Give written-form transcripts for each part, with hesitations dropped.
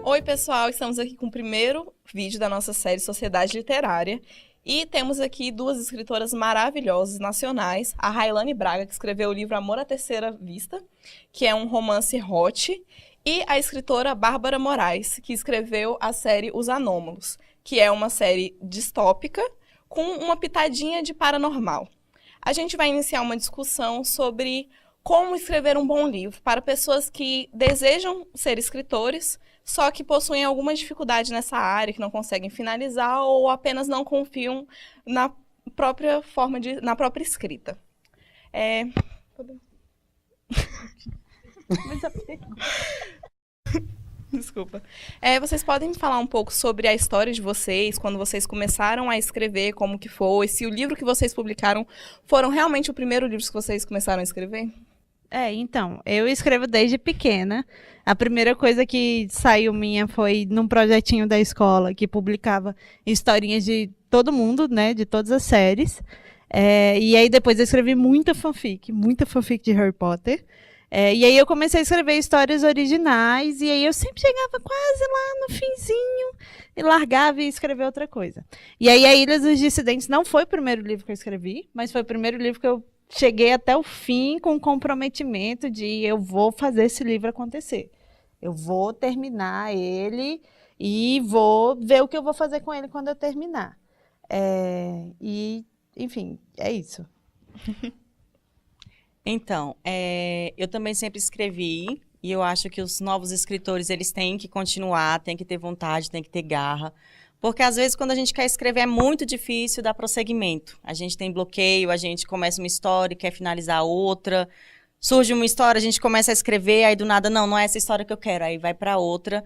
Oi, pessoal, estamos aqui com o primeiro vídeo da nossa série Sociedade Literária e temos aqui duas escritoras maravilhosas nacionais, a Railane Braga, que escreveu o livro Amor à Terceira Vista, que é um romance hot, e a escritora Bárbara Moraes, que escreveu a série Os Anômalos, que é uma série distópica com uma pitadinha de paranormal. A gente vai iniciar uma discussão sobre como escrever um bom livro para pessoas que desejam ser escritores, só que possuem alguma dificuldade nessa área, que não conseguem finalizar ou apenas não confiam na própria na própria escrita. Desculpa. Vocês podem me falar um pouco sobre a história de vocês, quando vocês começaram a escrever, como que foi, se o livro que vocês publicaram foram realmente o primeiro livro que vocês começaram a escrever? Então, eu escrevo desde pequena. A primeira coisa que saiu minha foi num projetinho da escola que publicava historinhas de todo mundo, né, de todas as séries. E aí depois eu escrevi muita fanfic de Harry Potter. E aí eu comecei a escrever histórias originais e aí eu sempre chegava quase lá no finzinho e largava e escrevia outra coisa. E aí a Ilha dos Dissidentes não foi o primeiro livro que eu escrevi, mas foi o primeiro livro que eu cheguei até o fim com o comprometimento de eu vou fazer esse livro acontecer. Eu vou terminar ele e vou ver o que eu vou fazer com ele quando eu terminar. Enfim, é isso. Então, eu também sempre escrevi e eu acho que os novos escritores, eles têm que continuar, têm que ter vontade, têm que ter garra. Porque, às vezes, quando a gente quer escrever, é muito difícil dar prosseguimento. A gente tem bloqueio, a gente começa uma história e quer finalizar outra. Surge uma história, a gente começa a escrever, aí do nada, não é essa história que eu quero, aí vai para outra.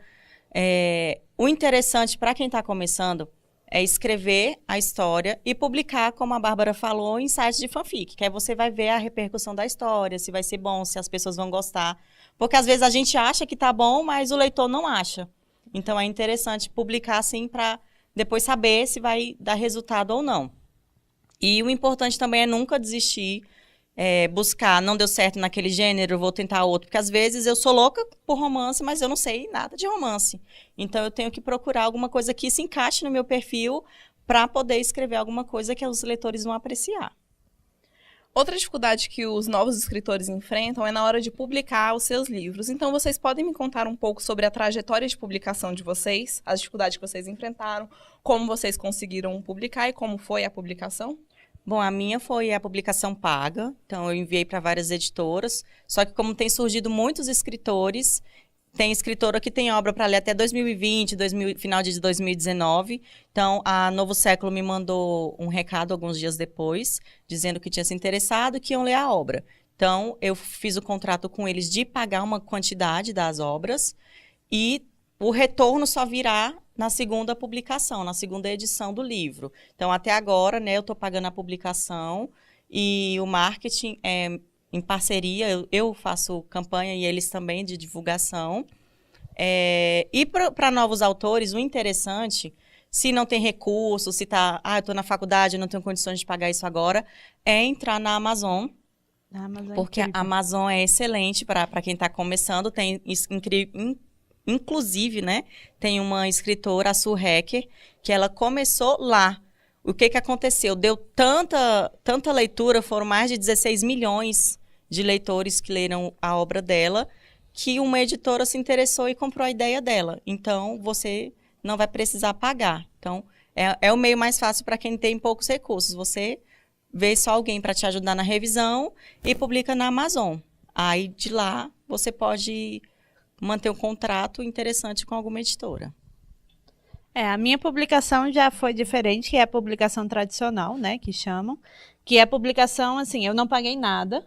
O interessante para quem está começando é escrever a história e publicar, como a Bárbara falou, em sites de fanfic, que aí você vai ver a repercussão da história, se vai ser bom, se as pessoas vão gostar. Porque, às vezes, a gente acha que tá bom, mas o leitor não acha. Então, é interessante publicar assim para depois saber se vai dar resultado ou não. E o importante também é nunca desistir, buscar, não deu certo naquele gênero, vou tentar outro. Porque, às vezes, eu sou louca por romance, mas eu não sei nada de romance. Então, eu tenho que procurar alguma coisa que se encaixe no meu perfil para poder escrever alguma coisa que os leitores vão apreciar. Outra dificuldade que os novos escritores enfrentam é na hora de publicar os seus livros. Então, vocês podem me contar um pouco sobre a trajetória de publicação de vocês, as dificuldades que vocês enfrentaram, como vocês conseguiram publicar e como foi a publicação? Bom, a minha foi a publicação paga, então eu enviei para várias editoras, só que como tem surgido muitos escritores, tem escritora que tem obra para ler até 2020, final de 2019. Então, a Novo Século me mandou um recado alguns dias depois, dizendo que tinha se interessado, que iam ler a obra. Então, eu fiz o contrato com eles de pagar uma quantidade das obras e o retorno só virá na segunda publicação, na segunda edição do livro. Então, até agora, né, eu estou pagando a publicação e o marketing em parceria, eu faço campanha e eles também de divulgação. E para novos autores, o interessante, se não tem recurso, se tá, eu estou na faculdade, não tenho condições de pagar isso agora, é entrar na Amazon. Porque a Amazon é excelente para quem está começando, tem inclusive, né, tem uma escritora, a Sue Hacker, que ela começou lá. O que aconteceu? Deu tanta leitura, foram mais de 16 milhões de leitores que leram a obra dela, que uma editora se interessou e comprou a ideia dela. Então, você não vai precisar pagar. Então, é o meio mais fácil para quem tem poucos recursos. Você vê só alguém para te ajudar na revisão e publica na Amazon. Aí, de lá, você pode manter um contrato interessante com alguma editora. A minha publicação já foi diferente, que é a publicação tradicional, né, que chamam. Que é a publicação, assim, eu não paguei nada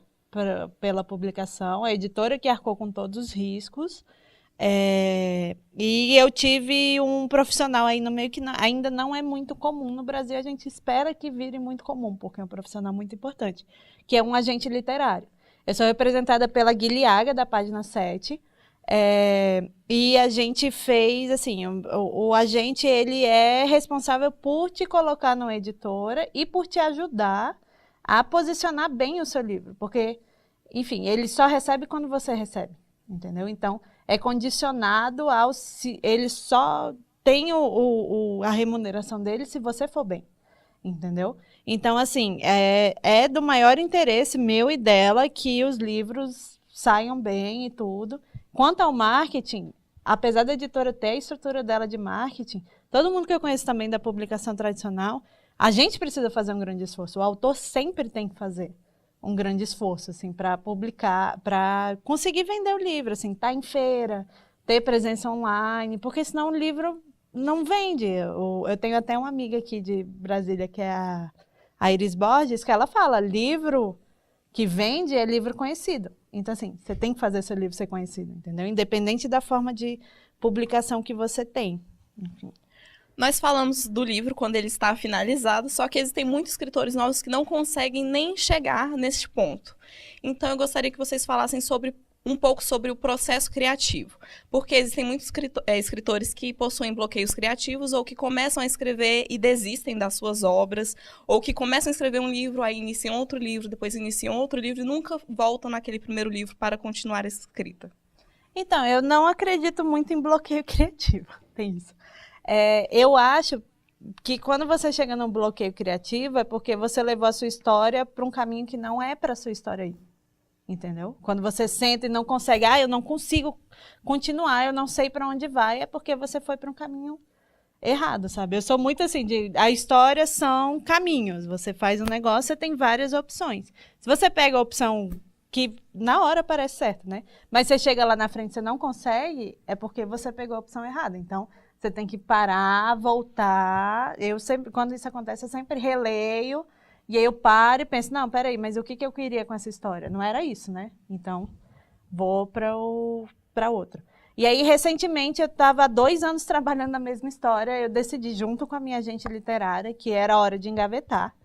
pela publicação, a editora que arcou com todos os riscos. E eu tive um profissional aí no meio que ainda não é muito comum no Brasil, a gente espera que vire muito comum, porque é um profissional muito importante, que é um agente literário. Eu sou representada pela Guilhaga, da página 7, e a gente fez, assim, o agente, ele é responsável por te colocar numa editora e por te ajudar a posicionar bem o seu livro, porque, enfim, ele só recebe quando você recebe. entendeu? Então, é condicionado ao se ele só tem a remuneração dele se você for bem, entendeu? Então, assim, é do maior interesse meu e dela que os livros saiam bem e tudo. Quanto ao marketing, apesar da editora ter a estrutura dela de marketing, todo mundo que eu conheço também da publicação tradicional, a gente precisa fazer um grande esforço. O autor sempre tem que fazer um grande esforço, assim, para publicar, para conseguir vender o livro, assim, estar em feira, ter presença online, porque senão o livro não vende. Eu tenho até uma amiga aqui de Brasília, que é a Iris Borges, que ela fala, livro que vende é livro conhecido. Então, assim, você tem que fazer seu livro ser conhecido, entendeu? Independente da forma de publicação que você tem. Enfim. Nós falamos do livro quando ele está finalizado, só que existem muitos escritores novos que não conseguem nem chegar neste ponto. Então, eu gostaria que vocês falassem um pouco sobre o processo criativo, porque existem muitos escritores que possuem bloqueios criativos ou que começam a escrever e desistem das suas obras, ou que começam a escrever um livro, aí iniciam outro livro, depois iniciam outro livro e nunca voltam naquele primeiro livro para continuar a escrita. Então, eu não acredito muito em bloqueio criativo, tem isso. Eu acho que quando você chega num bloqueio criativo é porque você levou a sua história para um caminho que não é para a sua história ir. Entendeu? Quando você senta e não consegue, eu não consigo continuar, eu não sei para onde vai, é porque você foi para um caminho errado, sabe? Eu sou muito assim, a história são caminhos, você faz um negócio, você tem várias opções. Se você pega a opção que na hora parece certo, né? Mas você chega lá na frente e você não consegue, é porque você pegou a opção errada. Então, você tem que parar, voltar. Eu sempre, quando isso acontece, eu sempre releio. E aí eu paro e penso, não, peraí, mas o que eu queria com essa história? Não era isso, né? Então, vou para outro. E aí, recentemente, eu estava há 2 anos trabalhando na mesma história, eu decidi, junto com a minha agente literária, que era hora de engavetar.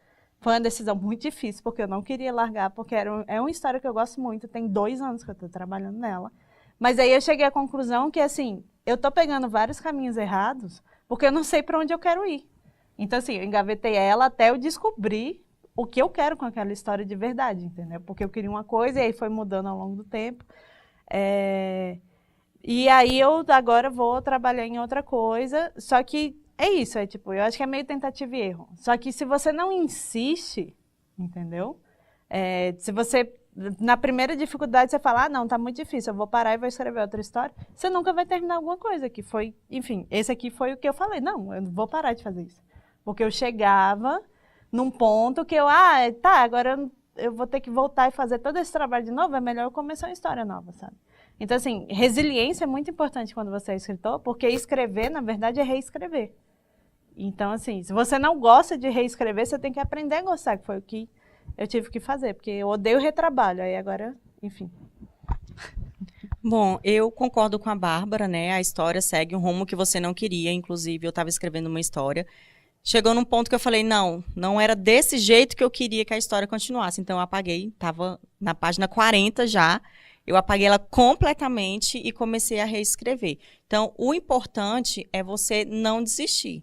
Foi uma decisão muito difícil, porque eu não queria largar, porque é uma história que eu gosto muito, tem 2 anos que eu estou trabalhando nela. Mas aí eu cheguei à conclusão que, assim, eu estou pegando vários caminhos errados, porque eu não sei para onde eu quero ir. Então, assim, eu engavetei ela até eu descobrir o que eu quero com aquela história de verdade, entendeu? Porque eu queria uma coisa e aí foi mudando ao longo do tempo. E aí eu agora vou trabalhar em outra coisa, só que é isso, tipo, eu acho que é meio tentativa e erro. Só que se você não insiste, entendeu? Se você, na primeira dificuldade, você fala, não, tá muito difícil, eu vou parar e vou escrever outra história, você nunca vai terminar alguma coisa, que foi, enfim, esse aqui foi o que eu falei, não, eu não vou parar de fazer isso. Porque eu chegava num ponto que agora eu vou ter que voltar e fazer todo esse trabalho de novo, é melhor eu começar uma história nova, sabe? Então, assim, resiliência é muito importante quando você é escritor, porque escrever, na verdade, é reescrever. Então, assim, se você não gosta de reescrever, você tem que aprender a gostar, que foi o que eu tive que fazer, porque eu odeio retrabalho, aí agora, enfim. Bom, eu concordo com a Bárbara, né? A história segue um rumo que você não queria, inclusive eu estava escrevendo uma história. Chegou num ponto que eu falei, não era desse jeito que eu queria que a história continuasse. Então, eu apaguei, estava na página 40 já, eu apaguei ela completamente e comecei a reescrever. Então, o importante é você não desistir.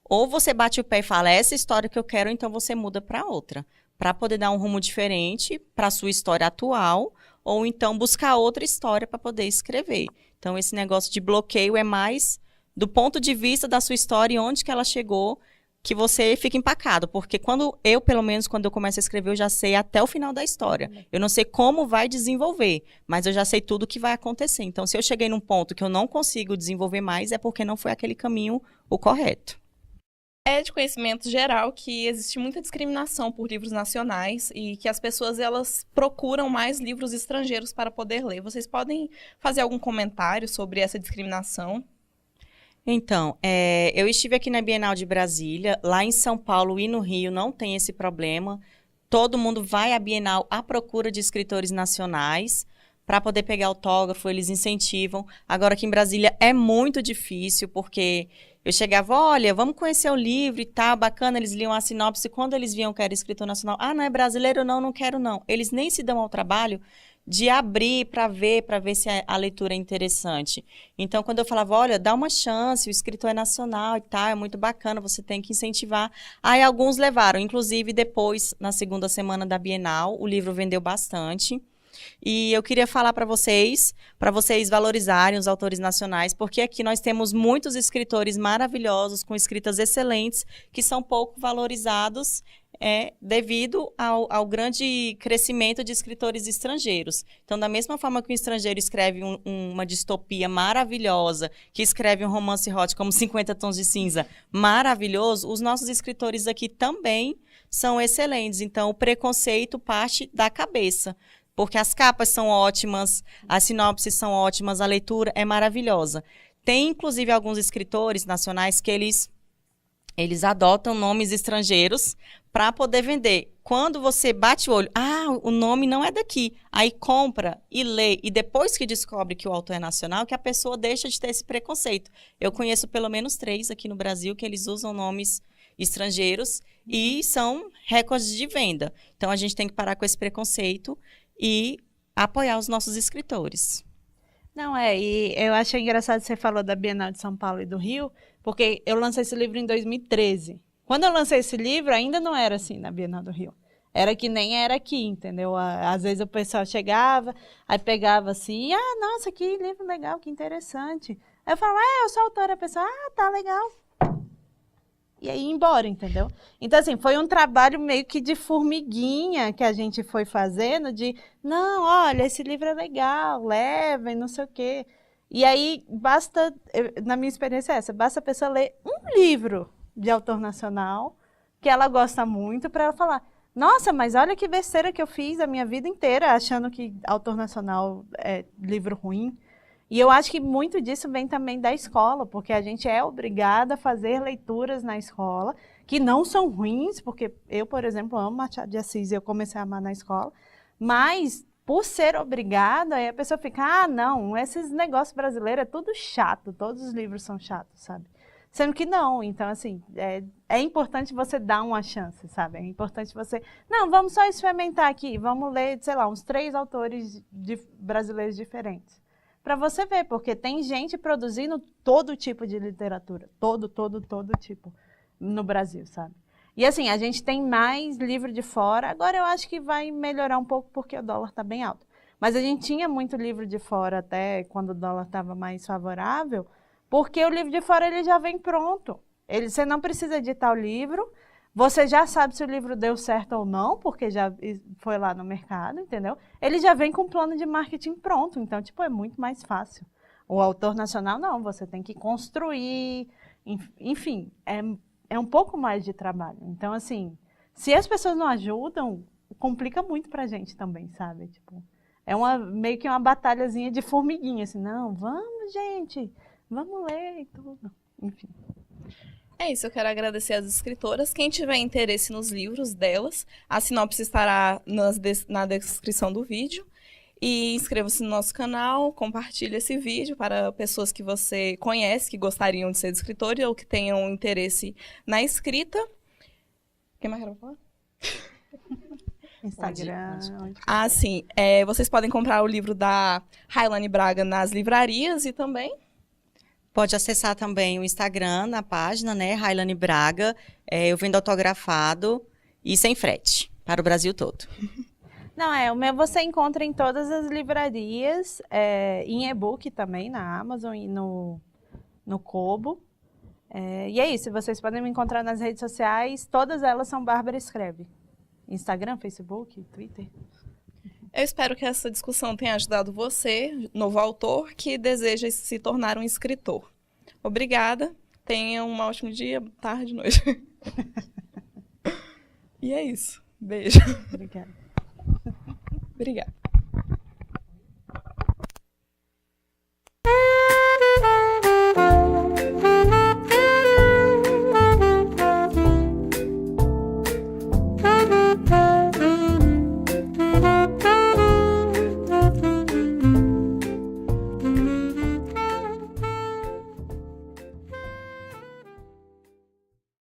Ou você bate o pé e fala, essa história que eu quero, então você muda para outra. Para poder dar um rumo diferente para a sua história atual, ou então buscar outra história para poder escrever. Então, esse negócio de bloqueio é mais do ponto de vista da sua história e onde que ela chegou, que você fica empacado, porque pelo menos, quando eu começo a escrever, eu já sei até o final da história. Eu não sei como vai desenvolver, mas eu já sei tudo o que vai acontecer. Então, se eu cheguei num ponto que eu não consigo desenvolver mais, é porque não foi aquele caminho o correto. É de conhecimento geral que existe muita discriminação por livros nacionais e que as pessoas, elas procuram mais livros estrangeiros para poder ler. Vocês podem fazer algum comentário sobre essa discriminação? Então, eu estive aqui na Bienal de Brasília, lá em São Paulo e no Rio não tem esse problema. Todo mundo vai à Bienal à procura de escritores nacionais para poder pegar autógrafo, eles incentivam. Agora aqui em Brasília é muito difícil, porque eu chegava, olha, vamos conhecer o livro e tal, bacana, eles liam a sinopse, quando eles viam que era escritor nacional, não é brasileiro, não quero não. Eles nem se dão ao trabalho de abrir para ver se a leitura é interessante. Então, quando eu falava, olha, dá uma chance, o escritor é nacional e tal, é muito bacana, você tem que incentivar. Aí alguns levaram, inclusive depois, na segunda semana da Bienal, o livro vendeu bastante. E eu queria falar para vocês valorizarem os autores nacionais, porque aqui nós temos muitos escritores maravilhosos, com escritas excelentes, que são pouco valorizados devido ao grande crescimento de escritores estrangeiros. Então, da mesma forma que um estrangeiro escreve uma distopia maravilhosa, que escreve um romance hot como 50 Tons de Cinza maravilhoso, os nossos escritores aqui também são excelentes. Então, o preconceito parte da cabeça, porque as capas são ótimas, as sinopses são ótimas, a leitura é maravilhosa. Tem, inclusive, alguns escritores nacionais que eles adotam nomes estrangeiros para poder vender. Quando você bate o olho, o nome não é daqui, aí compra e lê, e depois que descobre que o autor é nacional, que a pessoa deixa de ter esse preconceito. Eu conheço pelo menos 3 aqui no Brasil que eles usam nomes estrangeiros e são recordes de venda. Então, a gente tem que parar com esse preconceito e apoiar os nossos escritores. Não, e eu achei engraçado que você falou da Bienal de São Paulo e do Rio, porque eu lancei esse livro em 2013. Quando eu lancei esse livro, ainda não era assim na Bienal do Rio. Era que nem era aqui, entendeu? Às vezes o pessoal chegava, aí pegava assim, nossa, que livro legal, que interessante. Aí eu falava, eu sou autora. A pessoa, tá legal. E aí ia embora, entendeu? Então, assim, foi um trabalho meio que de formiguinha que a gente foi fazendo, não, olha, esse livro é legal, levem, não sei o quê. E aí, na minha experiência é essa, basta a pessoa ler um livro de autor nacional que ela gosta muito para ela falar, nossa, mas olha que besteira que eu fiz a minha vida inteira achando que autor nacional é livro ruim. E eu acho que muito disso vem também da escola, porque a gente é obrigada a fazer leituras na escola, que não são ruins, porque eu, por exemplo, amo Machado de Assis e eu comecei a amar na escola, mas por ser obrigada, aí a pessoa fica, não, esses negócios brasileiros é tudo chato, todos os livros são chatos, sabe? Sendo que não, então assim, é importante você dar uma chance, sabe? É importante você, não, vamos só experimentar aqui, vamos ler, sei lá, uns 3 autores brasileiros diferentes. Para você ver, porque tem gente produzindo todo tipo de literatura, todo tipo no Brasil, sabe? E assim, a gente tem mais livro de fora, agora eu acho que vai melhorar um pouco porque o dólar está bem alto. Mas a gente tinha muito livro de fora até quando o dólar estava mais favorável, porque o livro de fora ele já vem pronto. Você não precisa editar o livro, você já sabe se o livro deu certo ou não, porque já foi lá no mercado, entendeu? Ele já vem com um plano de marketing pronto, então, é muito mais fácil. O autor nacional, não, você tem que construir, enfim, é um pouco mais de trabalho. Então, assim, se as pessoas não ajudam, complica muito pra gente também, sabe? É meio que uma batalhazinha de formiguinha, assim, não, vamos, gente, vamos ler e tudo, enfim. É isso, eu quero agradecer às escritoras. Quem tiver interesse nos livros delas, a sinopse estará na descrição do vídeo. E inscreva-se no nosso canal, compartilhe esse vídeo para pessoas que você conhece, que gostariam de ser escritor ou que tenham interesse na escrita. O que mais quero falar? Instagram. Sim. Vocês podem comprar o livro da Railane Braga nas livrarias e também... Pode acessar também o Instagram, na página, né, Railane Braga. Eu vendo autografado e sem frete, para o Brasil todo. Não, o meu você encontra em todas as livrarias, em e-book também, na Amazon e no Kobo. E é isso, vocês podem me encontrar nas redes sociais, todas elas são Bárbara Escreve. Instagram, Facebook, Twitter. Eu espero que essa discussão tenha ajudado você, novo autor, que deseja se tornar um escritor. Obrigada, tenha um ótimo dia, tarde, noite. E é isso. Beijo. Obrigada. Obrigada.